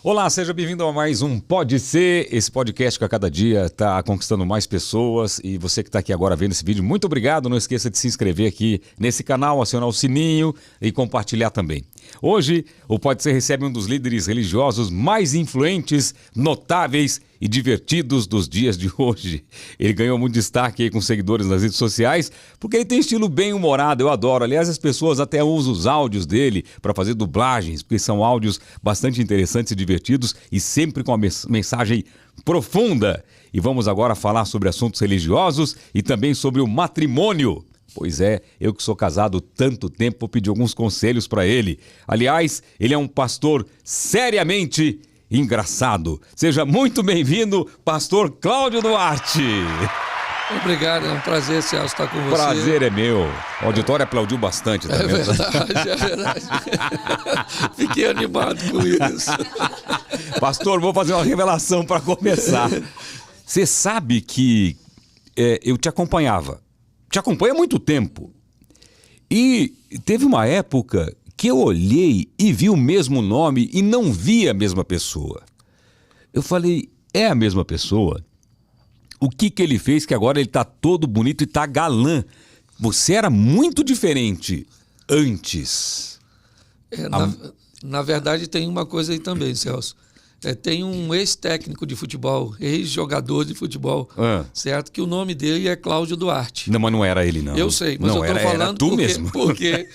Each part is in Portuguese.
Olá, seja bem-vindo a mais um Pode Ser, esse podcast que a cada dia está conquistando mais pessoas. E você que está aqui agora vendo esse vídeo, muito obrigado. Não esqueça de se inscrever aqui nesse canal, acionar o sininho e compartilhar também. Hoje, o Pode Ser recebe um dos líderes religiosos mais influentes, notáveis e divertidos dos dias de hoje. Ele ganhou muito destaque aí com seguidores nas redes sociais, porque ele tem estilo bem humorado, eu adoro. Aliás, as pessoas até usam os áudios dele para fazer dublagens, porque são áudios bastante interessantes e divertidos e sempre com uma mensagem profunda. E vamos agora falar sobre assuntos religiosos e também sobre o matrimônio. Pois é, eu que sou casado tanto tempo, vou pedir alguns conselhos para ele. Aliás, ele é um pastor seriamente engraçado. Seja muito bem-vindo, pastor Cláudio Duarte. Obrigado, é um prazer, Celso, estar com você. Prazer é meu. O auditório aplaudiu bastante também. É verdade. Fiquei animado com isso. Pastor, vou fazer uma revelação para começar. Você sabe que eu te acompanhava. Te acompanho há muito tempo. E teve uma época que eu olhei e vi o mesmo nome e não vi a mesma pessoa. Eu falei, é a mesma pessoa? O que ele fez que agora ele tá todo bonito e tá galã? Você era muito diferente antes. Na verdade, tem uma coisa aí também, Celso. Tem um ex-técnico de futebol, ex-jogador de futebol, certo? Que o nome dele é Cláudio Duarte. Não, mas não era ele, não. Eu sei, mas não, eu tô falando tu mesmo. Porque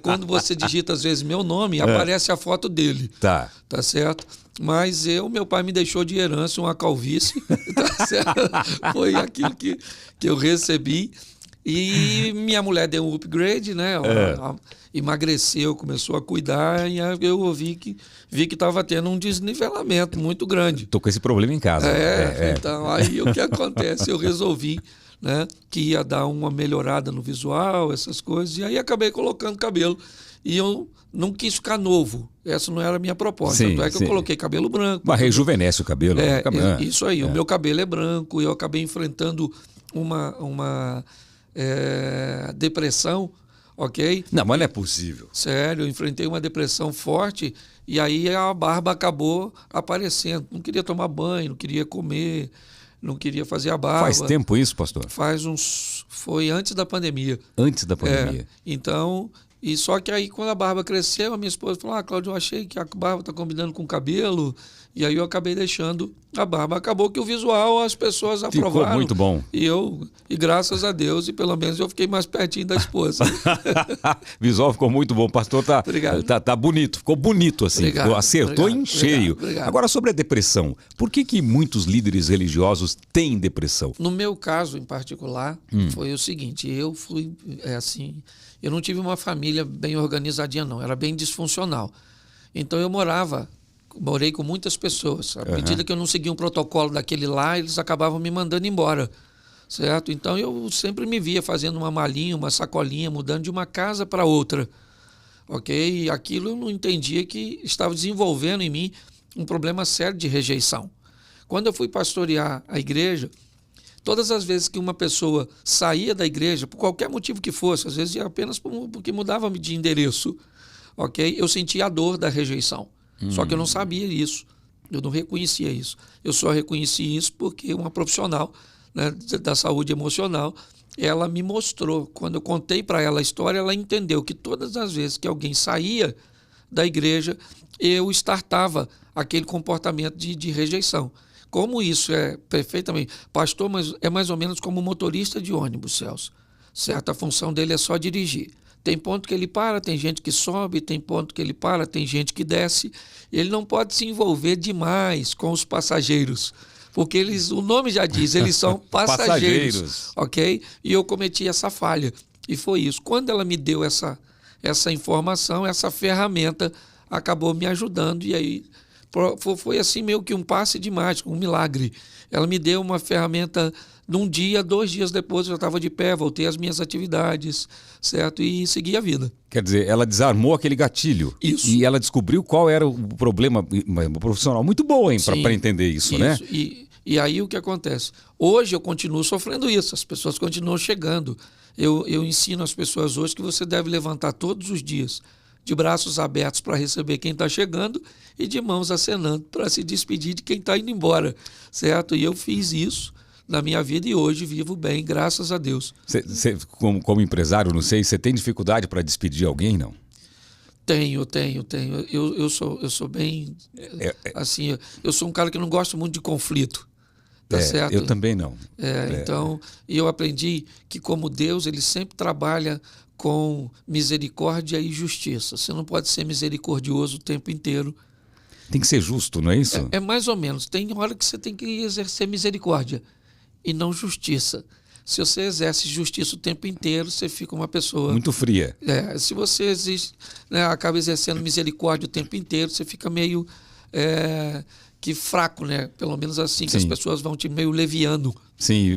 quando você digita, às vezes, meu nome, aparece a foto dele. Tá certo? Mas meu pai me deixou de herança uma calvície, tá certo? Foi aquilo que eu recebi. E minha mulher deu um upgrade, né? Ela emagreceu, começou a cuidar e eu vi que estava tendo um desnivelamento muito grande. Tô com esse problema em casa. Então aí o que acontece? Eu resolvi, né, que ia dar uma melhorada no visual, essas coisas, e aí acabei colocando cabelo. E eu não quis ficar novo. Essa não era a minha proposta. Tanto é que eu coloquei cabelo branco. Mas rejuvenesce o cabelo. Isso aí. O meu cabelo é branco e eu acabei enfrentando uma depressão, ok? Não, mas não é possível. Sério, eu enfrentei uma depressão forte e aí a barba acabou aparecendo. Não queria tomar banho, não queria comer, não queria fazer a barba. Faz tempo isso, pastor? Foi antes da pandemia. Antes da pandemia. Então, e só que aí quando a barba cresceu, a minha esposa falou, Cláudio, eu achei que a barba está combinando com o cabelo. E aí eu acabei deixando a barba. Acabou que o visual as pessoas aprovaram. Ficou muito bom. E graças a Deus, e pelo menos eu fiquei mais pertinho da esposa. Visual ficou muito bom. O pastor tá bonito. Ficou bonito assim. Acertou em cheio. Obrigado. Agora, sobre a depressão. Por que muitos líderes religiosos têm depressão? No meu caso, em particular, foi o seguinte. Eu fui eu não tive uma família bem organizadinha, não. Era bem disfuncional. Então eu morei com muitas pessoas. À medida que eu não seguia um protocolo daquele lá, eles acabavam me mandando embora, certo? Então eu sempre me via fazendo uma malinha, uma sacolinha, mudando de uma casa para outra, ok? E aquilo eu não entendia que estava desenvolvendo em mim um problema sério de rejeição. Quando eu fui pastorear a igreja, todas as vezes que uma pessoa saía da igreja, por qualquer motivo que fosse, às vezes apenas porque mudava de endereço, ok? Eu sentia a dor da rejeição. Só que eu não sabia isso, eu não reconhecia isso. Eu só reconheci isso porque uma profissional, né, da saúde emocional, ela me mostrou. Quando eu contei para ela a história, ela entendeu que todas as vezes que alguém saía da igreja, eu startava aquele comportamento de rejeição. Como isso é perfeitamente... Pastor, mas é mais ou menos como um motorista de ônibus, Celso. Certo? A função dele é só dirigir. Tem ponto que ele para, tem gente que sobe, tem ponto que ele para, tem gente que desce. Ele não pode se envolver demais com os passageiros, porque o nome já diz, eles são passageiros, ok? E eu cometi essa falha, e foi isso. Quando ela me deu essa informação, essa ferramenta acabou me ajudando, e aí foi assim meio que um passe de mágica, um milagre. Ela me deu uma ferramenta num dia, 2 dias depois eu já estava de pé, voltei às minhas atividades, certo? E segui a vida. Quer dizer, ela desarmou aquele gatilho. Isso. E ela descobriu qual era o problema. Uma profissional muito boa, hein, para entender isso, né? E aí o que acontece? Hoje eu continuo sofrendo isso, as pessoas continuam chegando. Eu ensino as pessoas hoje que você deve levantar todos os dias de braços abertos para receber quem está chegando e de mãos acenando para se despedir de quem está indo embora, certo? E eu fiz isso na minha vida e hoje vivo bem, graças a Deus. Você, como empresário, não sei, você tem dificuldade para despedir alguém, não? Tenho. Eu sou bem... assim, eu sou um cara que não gosto muito de conflito. Tá certo? Eu também não. Então, eu aprendi que como Deus, ele sempre trabalha com misericórdia e justiça. Você não pode ser misericordioso o tempo inteiro. Tem que ser justo, não é isso? É mais ou menos. Tem hora que você tem que exercer misericórdia e não justiça. Se você exerce justiça o tempo inteiro, você fica uma pessoa... muito fria. Se você acaba exercendo misericórdia o tempo inteiro, você fica meio... que fraco, né? Pelo menos assim, que as pessoas vão te meio leviano. Sim,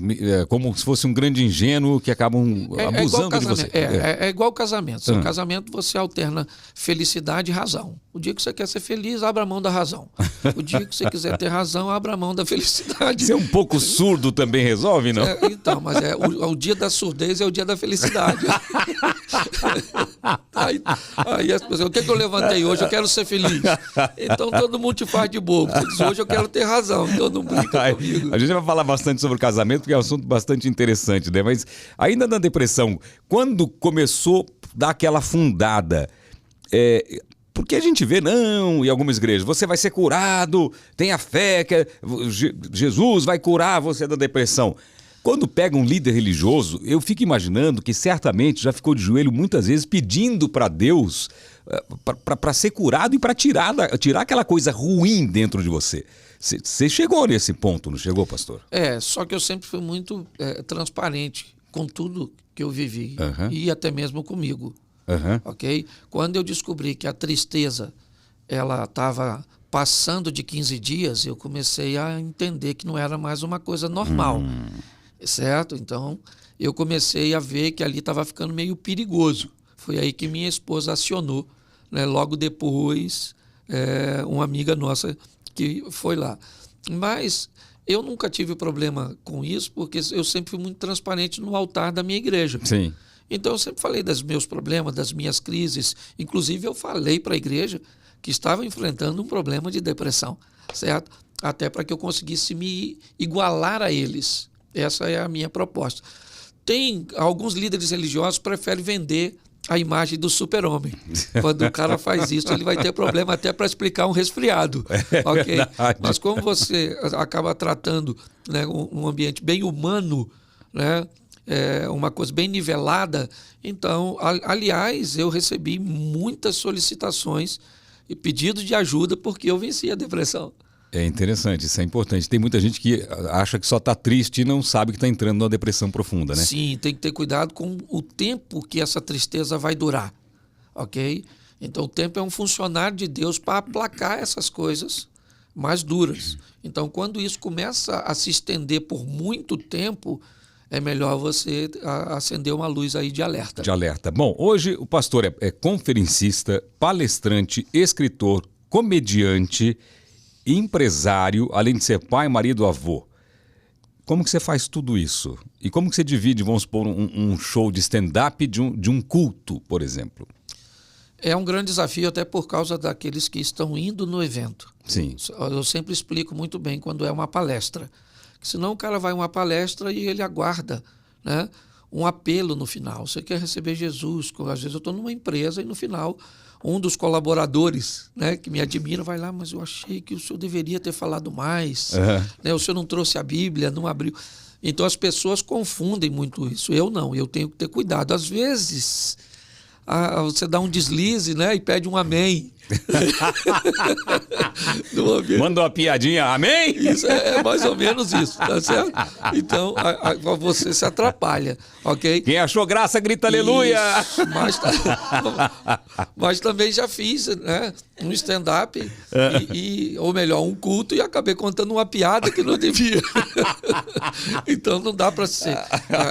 como se fosse um grande ingênuo que acabam abusando de você. É igual casamento. Seu casamento, você alterna felicidade e razão. O dia que você quer ser feliz, abra mão da razão. O dia que você quiser ter razão, abra mão da felicidade. Ser um pouco surdo também resolve, não? Então, mas o dia da surdez é o dia da felicidade. Aí as pessoas, o que eu levantei hoje? Eu quero ser feliz. Então todo mundo te faz de bobo. Você diz, hoje eu quero ter razão, então não brinca comigo. A gente vai falar bastante sobre casamento, porque é um assunto bastante interessante, né? Mas ainda na depressão, quando começou a dar aquela afundada, porque a gente vê, não, em algumas igrejas, você vai ser curado, tenha fé, que Jesus vai curar você da depressão. Quando pega um líder religioso, eu fico imaginando que certamente já ficou de joelho muitas vezes pedindo para Deus para ser curado e para tirar aquela coisa ruim dentro de você. Você chegou nesse ponto, não chegou, pastor? Só que eu sempre fui muito transparente com tudo que eu vivi e até mesmo comigo. Ok? Quando eu descobri que a tristeza ela estava passando de 15 dias, eu comecei a entender que não era mais uma coisa normal. Certo? Então, eu comecei a ver que ali estava ficando meio perigoso. Foi aí que minha esposa acionou, né? Logo depois, uma amiga nossa que foi lá. Mas eu nunca tive problema com isso, porque eu sempre fui muito transparente no altar da minha igreja. Sim. Então, eu sempre falei dos meus problemas, das minhas crises. Inclusive, eu falei para a igreja que estava enfrentando um problema de depressão, certo? Até para que eu conseguisse me igualar a eles. Essa é a minha proposta. Tem alguns líderes religiosos que preferem vender a imagem do super-homem. Quando o cara faz isso, ele vai ter problema até para explicar um resfriado. Ok? Mas como você acaba tratando, né, um ambiente bem humano, né, uma coisa bem nivelada, então, aliás, eu recebi muitas solicitações e pedidos de ajuda porque eu venci a depressão. É interessante, isso é importante. Tem muita gente que acha que só está triste e não sabe que está entrando numa depressão profunda, né? Sim, tem que ter cuidado com o tempo que essa tristeza vai durar, ok? Então o tempo é um funcionário de Deus para aplacar essas coisas mais duras. Então quando isso começa a se estender por muito tempo, é melhor você acender uma luz aí de alerta. De alerta. Bom, hoje o pastor é conferencista, palestrante, escritor, comediante, empresário, além de ser pai, marido, avô. Como que você faz tudo isso? E como que você divide, vamos supor, um show de stand-up de um culto, por exemplo? É um grande desafio até por causa daqueles que estão indo no evento. Sim. Eu sempre explico muito bem quando é uma palestra. Senão o cara vai a uma palestra e ele aguarda, né, um apelo no final. Você quer receber Jesus? Às vezes eu estou numa empresa e no final um dos colaboradores, né, que me admira vai lá, mas eu achei que o senhor deveria ter falado mais. Né, o senhor não trouxe a Bíblia, não abriu. Então as pessoas confundem muito isso. Eu não, eu tenho que ter cuidado. Às vezes você dá um deslize, né, e pede um amém. Manda uma piadinha, amém? Isso é mais ou menos isso, tá certo? Então, você se atrapalha, ok? Quem achou graça, grita aleluia! Mas também já fiz, né, um stand-up, ou melhor, um culto, e acabei contando uma piada que não devia. Então não dá para ser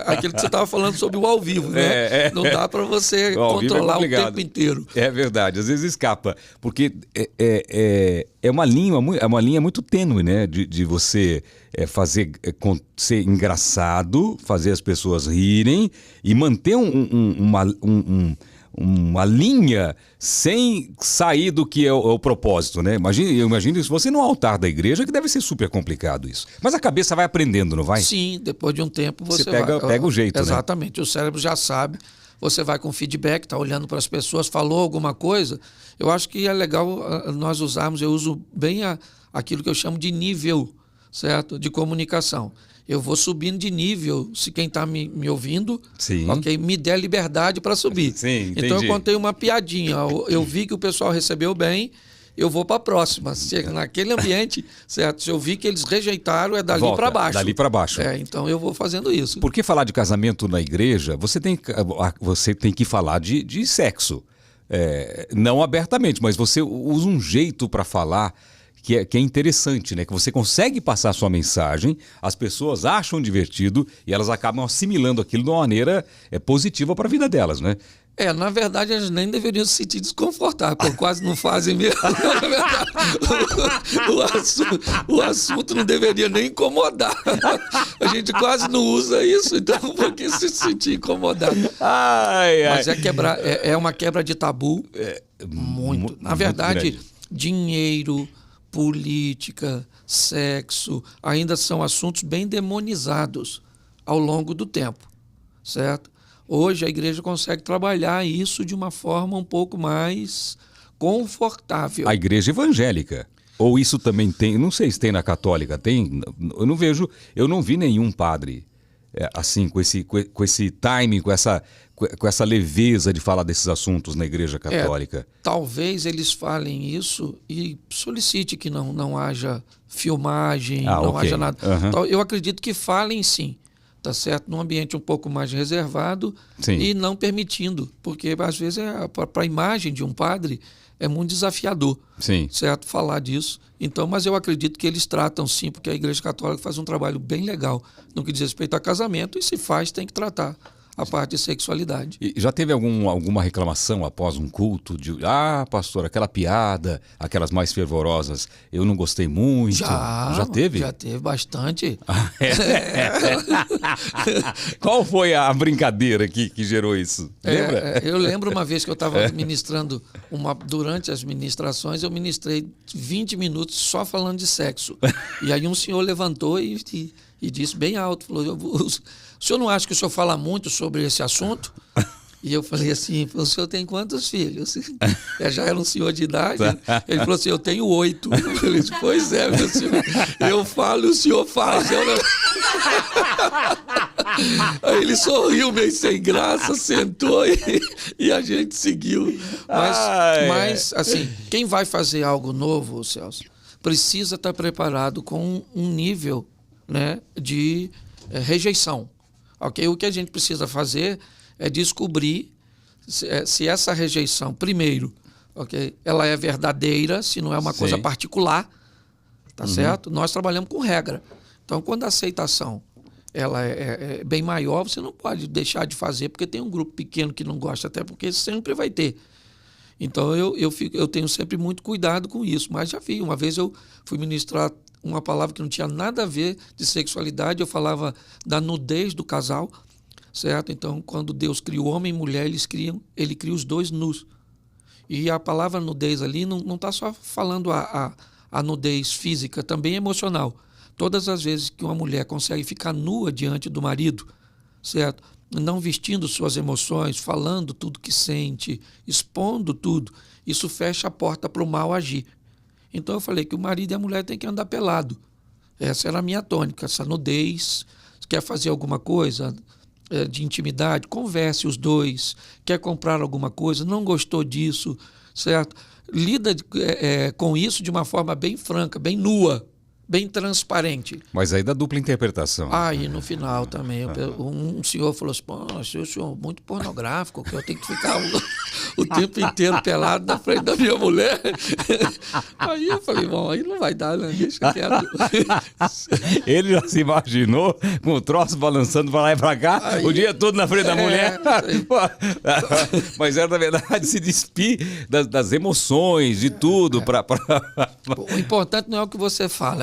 aquilo que você estava falando sobre o ao vivo, né? Não dá para você controlar o tempo inteiro. É verdade, às vezes escapa. Porque é uma linha muito tênue, né? De você ser engraçado, fazer as pessoas rirem e manter uma linha sem sair do que é o propósito, né? Eu imagino isso. Você no altar da igreja, que deve ser super complicado isso. Mas a cabeça vai aprendendo, não vai? Sim, depois de um tempo você pega o jeito, exatamente, né? O cérebro já sabe. Você vai com feedback, está olhando para as pessoas, falou alguma coisa. Eu acho que é legal nós usarmos, eu uso bem aquilo que eu chamo de nível, certo? De comunicação. Eu vou subindo de nível, se quem está me ouvindo, okay, me der liberdade para subir. Sim, entendi. Então eu contei uma piadinha, eu vi que o pessoal recebeu bem, eu vou para a próxima. Se naquele ambiente, certo? Se eu vi que eles rejeitaram, é dali para baixo. Dali para baixo. Então eu vou fazendo isso. Porque falar de casamento na igreja, você tem que falar de sexo. Não abertamente, mas você usa um jeito para falar que é interessante, né? Que você consegue passar a sua mensagem, as pessoas acham divertido e elas acabam assimilando aquilo de uma maneira positiva para a vida delas, né? Na verdade, eles nem deveriam se sentir desconfortáveis, porque quase não fazem mesmo. Na verdade, o assunto não deveria nem incomodar. A gente quase não usa isso, então por que se sentir incomodado? Mas é uma quebra de tabu muito. Na verdade, dinheiro, política, sexo, ainda são assuntos bem demonizados ao longo do tempo, certo? Hoje a igreja consegue trabalhar isso de uma forma um pouco mais confortável. A igreja evangélica. Ou isso também tem, não sei se tem na católica, tem? Eu não vi nenhum padre assim, com esse timing, com essa leveza de falar desses assuntos na igreja católica. Talvez eles falem isso e solicite que não haja filmagem, não haja nada. Uhum. Eu acredito que falem sim, tá certo? Num ambiente um pouco mais reservado e não permitindo, porque às vezes para a imagem de um padre é muito desafiador, certo? Falar disso. Então, mas eu acredito que eles tratam sim, porque a Igreja Católica faz um trabalho bem legal no que diz respeito a casamento, e se faz, tem que tratar a parte de sexualidade. E já teve alguma reclamação após um culto de pastor, aquela piada, aquelas mais fervorosas, eu não gostei muito? Já teve? Já teve bastante. Qual foi a brincadeira que gerou isso? Lembra? Eu lembro uma vez que eu estava ministrando, durante as ministrações, eu ministrei 20 minutos só falando de sexo. E aí um senhor levantou e disse bem alto, falou, o senhor não acha que o senhor fala muito sobre esse assunto? E eu falei assim, o senhor tem quantos filhos? Já era um senhor de idade. Ele falou assim, eu tenho 8. Eu falei, pois é, meu senhor. Eu falo e o senhor fala. Aí ele sorriu meio sem graça, sentou e a gente seguiu. Mas assim, quem vai fazer algo novo, Celso, precisa estar preparado com um nível, né, de rejeição. Okay? O que a gente precisa fazer é descobrir se essa rejeição, primeiro, ela é verdadeira, se não é uma coisa particular, tá certo? Nós trabalhamos com regra. Então, quando a aceitação ela é bem maior, você não pode deixar de fazer, porque tem um grupo pequeno que não gosta, até porque sempre vai ter. Então, eu tenho sempre muito cuidado com isso. Mas já vi, uma vez eu fui ministrar uma palavra que não tinha nada a ver de sexualidade, eu falava da nudez do casal, certo? Então, quando Deus criou homem e mulher, ele cria os dois nus. E a palavra nudez ali não está só falando a nudez física, também emocional. Todas as vezes que uma mulher consegue ficar nua diante do marido, certo? Não vestindo suas emoções, falando tudo que sente, expondo tudo, isso fecha a porta para o mal agir. Então eu falei que o marido e a mulher têm que andar pelado. Essa era a minha tônica, essa nudez. Quer fazer alguma coisa de intimidade? Converse os dois. Quer comprar alguma coisa? Não gostou disso, certo? Lida com isso de uma forma bem franca, bem nua, bem transparente. Mas aí dá dupla interpretação. E no final também, um senhor falou assim, o senhor muito pornográfico, que eu tenho que ficar o tempo inteiro pelado na frente da minha mulher. Aí eu falei, bom, aí não vai dar, né? Deixa quieto. Ele já se imaginou com o troço balançando pra lá e pra cá, o dia todo na frente da mulher. Mas era, na verdade, se despir das emoções, de tudo. O importante não é o que você fala,